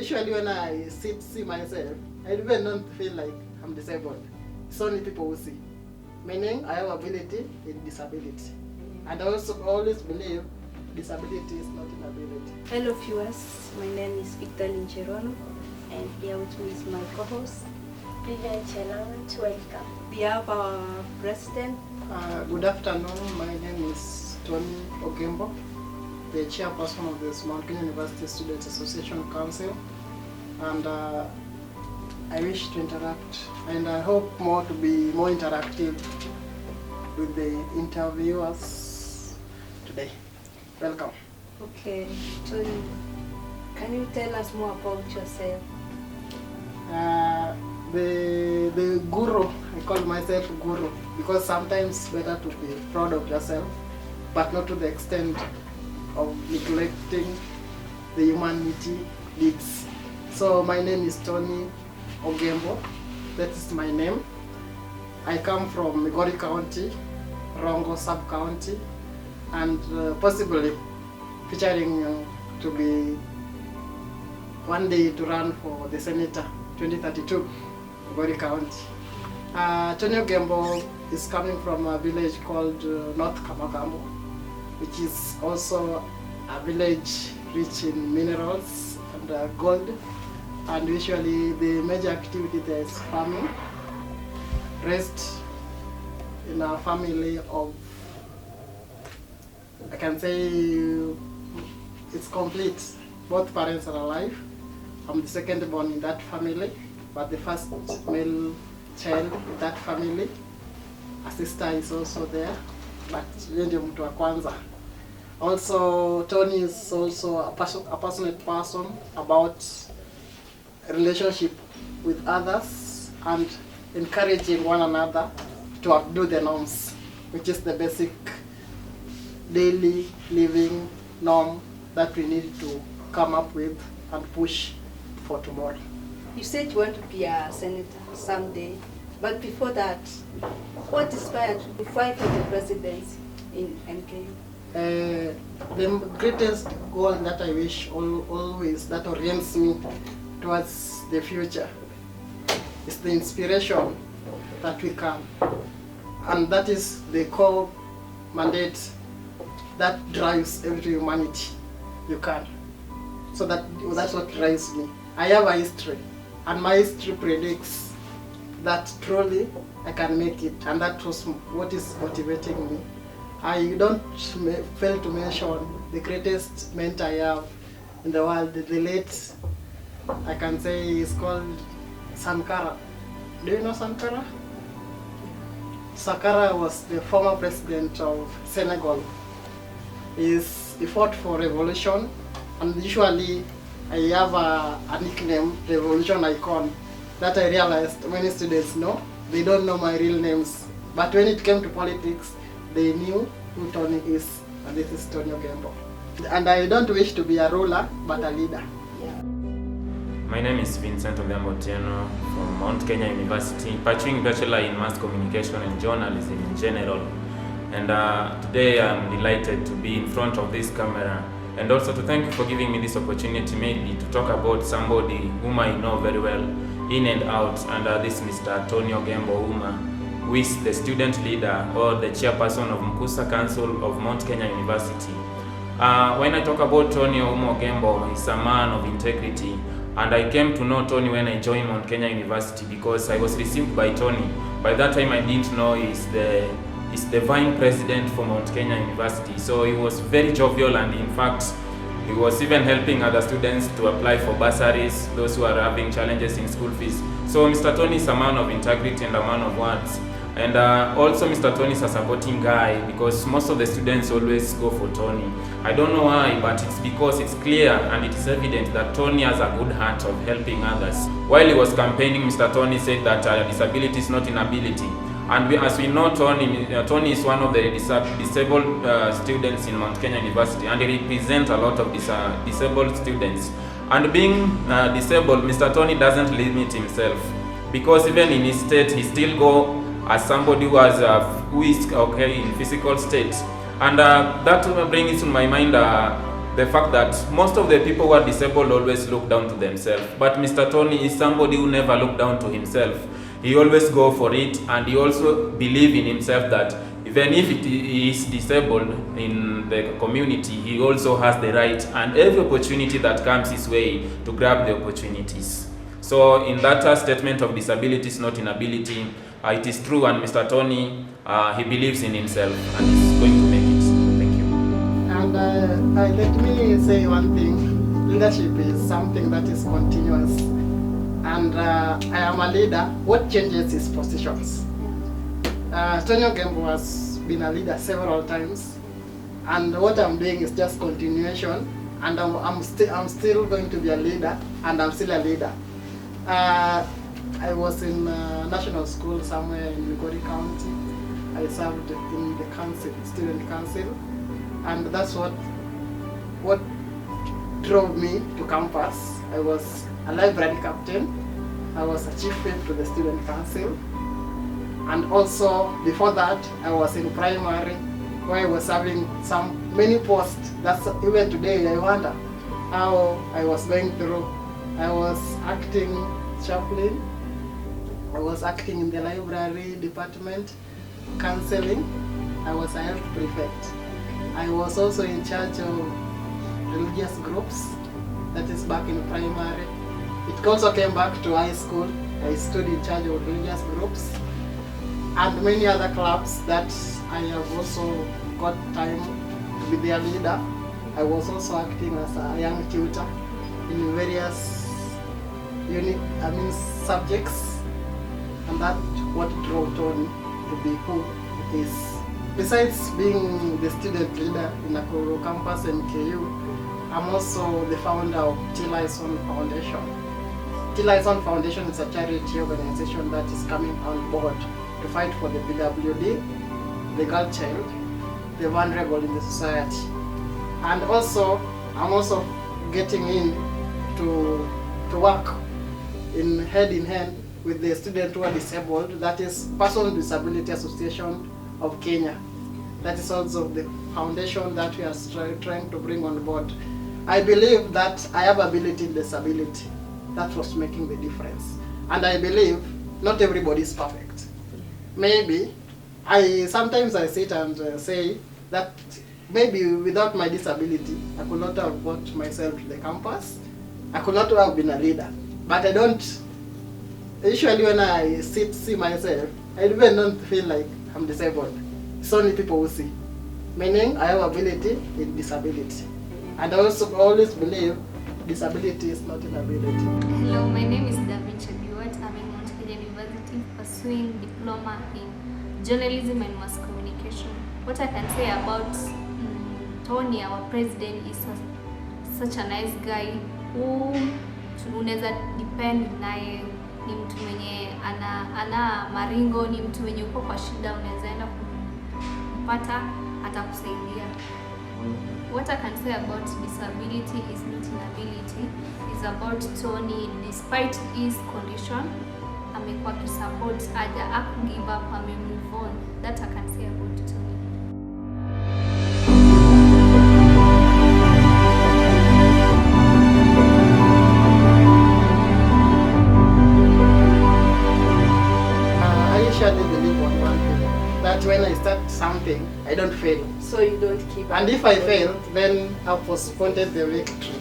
usually when I see myself, I even don't feel like I'm disabled. It's only people who see. Meaning I have ability in disability. And I also always believe disability is not inability. Hello viewers, my name is Victor Lincherono, and here with me is my co-host, Vivian Chelangat. Welcome. we have our president. Good afternoon, my name is Tony Ogembo, the chairperson of the Mount Kenya University Students Association Council, and I wish to interact, and I hope to be more interactive with the interviewers today. Welcome. Okay, Tony, can you tell us more about yourself? The guru, I call myself guru because sometimes it's better to be proud of yourself, but not to the extent of neglecting the humanity needs. So my name is Tony Ogembo, that is my name. I come from Migori County, Rongo Sub-County, and possibly featuring to be one day to run for the Senator 2032, Migori County. Tony Ogembo is coming from a village called North Kamagambo, which is also a village rich in minerals and gold. And usually the major activity there is farming, raised in a family of, I can say it's complete. Both parents are alive. I'm the second born in that family, but the first male child in that family. A sister is also there, but ndio mtu wa kwanza. Also, Tony is also a passionate person about relationship with others and encouraging one another to outdo the norms, which is the basic daily living norm that we need to come up with and push for tomorrow. You said you want to be a senator someday, but before that, what inspired you to fight for the presidency in NKU? The greatest goal that I wish always that orients me towards the future is the inspiration that we can, and that is the core mandate that drives every humanity you can. So that's what drives me. I have a history, and my history predicts that truly I can make it, and that was what is motivating me. I don't fail to mention the greatest mentor I have in the world, the late, I can say is called Sankara. Do you know Sankara? Sankara was the former president of Senegal. He fought for revolution, and usually I have a nickname, Revolution Icon, that I realized many students know. They don't know my real names, but when it came to politics, they knew who Tony is, and this is Tony Ogembo. And I don't wish to be a ruler, but a leader. Yeah. My name is Vincent Otieno from Mount Kenya University, pursuing Bachelor in Mass Communication and Journalism in general. And today I'm delighted to be in front of this camera, and also to thank you for giving me this opportunity mainly to talk about somebody whom I know very well in and out, and this Mr. Tony Ogembo Uma, who is the student leader or the chairperson of Mkusa Council of Mount Kenya University. When I talk about Tony Ogembo, he's a man of integrity, and I came to know Tony when I joined Mount Kenya University because I was received by Tony. By that time I didn't know he's the Vice President for Mount Kenya University. So he was very jovial, and in fact he was even helping other students to apply for bursaries, those who are having challenges in school fees. So Mr. Tony is a man of integrity and a man of words. And also Mr. Tony is a supporting guy because most of the students always go for Tony. I don't know why, but it's because it's clear and it is evident that Tony has a good heart of helping others. While he was campaigning, Mr. Tony said that disability is not inability. And as we know, Tony is one of the disabled students in Mount Kenya University, and he represents a lot of disabled students. And being disabled, Mr. Tony doesn't limit himself, because even in his state, he still go as somebody who is okay in physical state. And that brings to my mind the fact that most of the people who are disabled always look down to themselves. But Mr. Tony is somebody who never look down to himself. He always go for it, and he also believe in himself that even if he is disabled in the community, he also has the right and every opportunity that comes his way to grab the opportunities. So in that statement of disability is not inability, it is true, and Mr. Tony, he believes in himself and is going to make it. Thank you. And let me say one thing. Leadership is something that is continuous. And I am a leader. What changes is positions. Tony Ogembo has been a leader several times. And what I'm doing is just continuation. And I'm still going to be a leader. And I'm still a leader. I was in national school somewhere in Nakuru County. I served in the council, student council, and that's what drove me to campus. I was a library captain. I was a chief whip to the student council, and also before that I was in primary, where I was serving many posts. That's even today I wonder how I was going through. I was acting chaplain. I was acting in the library department, counseling. I was a health prefect. I was also in charge of religious groups, that is back in primary. It also came back to high school. I stood in charge of religious groups and many other clubs that I have also got time to be their leader. I was also acting as a young tutor in various subjects. And that's what drove Tony to be who he is. Besides being the student leader in Nakuru campus and KU, I'm also the founder of Tilison Foundation. Tilison Foundation is a charity organization that is coming on board to fight for the PWD, the girl child, the vulnerable in the society. And also, I'm also getting in to work in hand with the students who are disabled, that is Person with Disability Association of Kenya. That is also the foundation that we are trying to bring on board. I believe that I have ability in disability. That was making the difference. And I believe not everybody is perfect. Maybe, sometimes I sit and say that maybe without my disability, I could not have brought myself to the campus. I could not have been a leader. But I don't. Usually when I see myself, I even don't feel like I'm disabled. It's only people who see. Meaning I have ability in disability. And I also always believe disability is not inability. Hello, my name is David Chebiwat. I'm in Mount Kenya University pursuing diploma in journalism and mass communication. What I can say about Tony, our president, is such a nice guy who unaweza depend naye. Ni mtu mwenye ana maringo, ni mtu mwenye uko kwa shida unaweza enda kumpata atakusaidia. What I can say about disability is not inability, is about Tony. Despite his condition, amekuwa kisupport, give up, move on. That I can say about Tony. That when I start something, I don't fail. So you don't keep. And if I fail, then I've postponed the victory.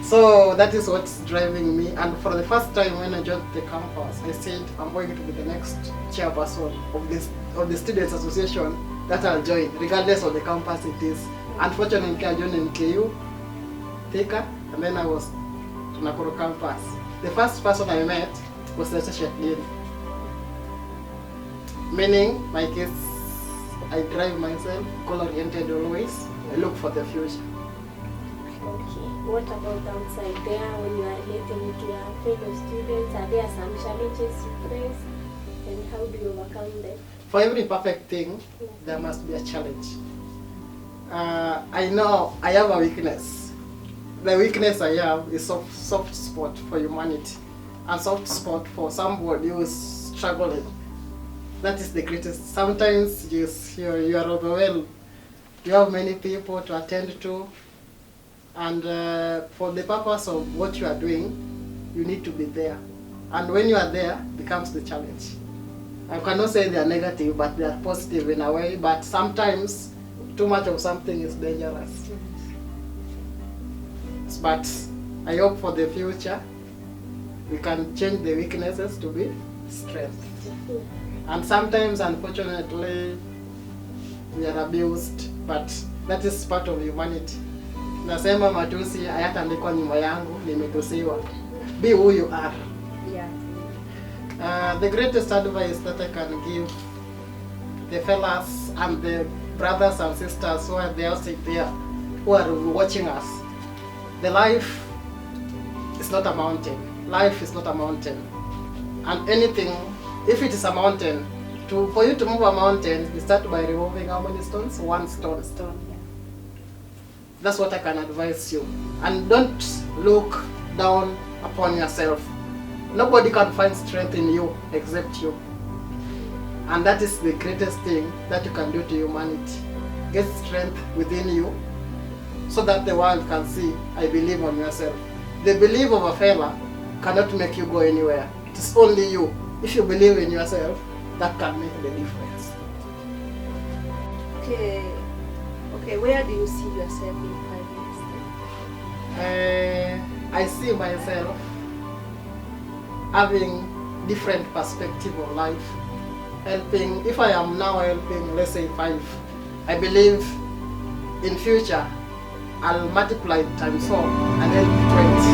So that is what's driving me. And for the first time when I joined the campus, I said I'm going to be the next chairperson of the Students Association that I'll join, regardless of the campus it is. Unfortunately, I joined in KU, Thika, and then I was to Nakuru campus. The first person I met was the Shekdin. Meaning, my case, I drive myself, goal-oriented always. I look for the future. Okay. What about outside there when you are relating with your fellow students? Are there some challenges you face? And how do you overcome them? For every perfect thing, there must be a challenge. I know I have a weakness. The weakness I have is soft spot for humanity. And soft spot for somebody who is struggling. That is the greatest. Sometimes you are overwhelmed. You have many people to attend to. And for the purpose of what you are doing, you need to be there. And when you are there, becomes the challenge. I cannot say they are negative, but they are positive in a way. But sometimes, too much of something is dangerous. But I hope for the future, we can change the weaknesses to be strength. And sometimes, unfortunately, we are abused, but that is part of humanity. Nasema matusi hayataandikwa nyuma yangu, nimetusiwa. Be who you are. Yeah. The greatest advice that I can give the fellas and the brothers and sisters who are there sitting there, who are watching us, the life is not a mountain. Life is not a mountain. And anything, if it is a mountain, for you to move a mountain, you start by removing how many stones? One stone. Yeah. That's what I can advise you. And don't look down upon yourself. Nobody can find strength in you except you. And that is the greatest thing that you can do to humanity. Get strength within you so that the world can see, I believe on yourself. The belief of a fella cannot make you go anywhere. It is only you. If you believe in yourself, that can make the difference. Okay, where do you see yourself in 5 years? I see myself having different perspective of life, helping. If I am now helping, let's say 5, I believe in future I'll multiply it times 4 and help 20.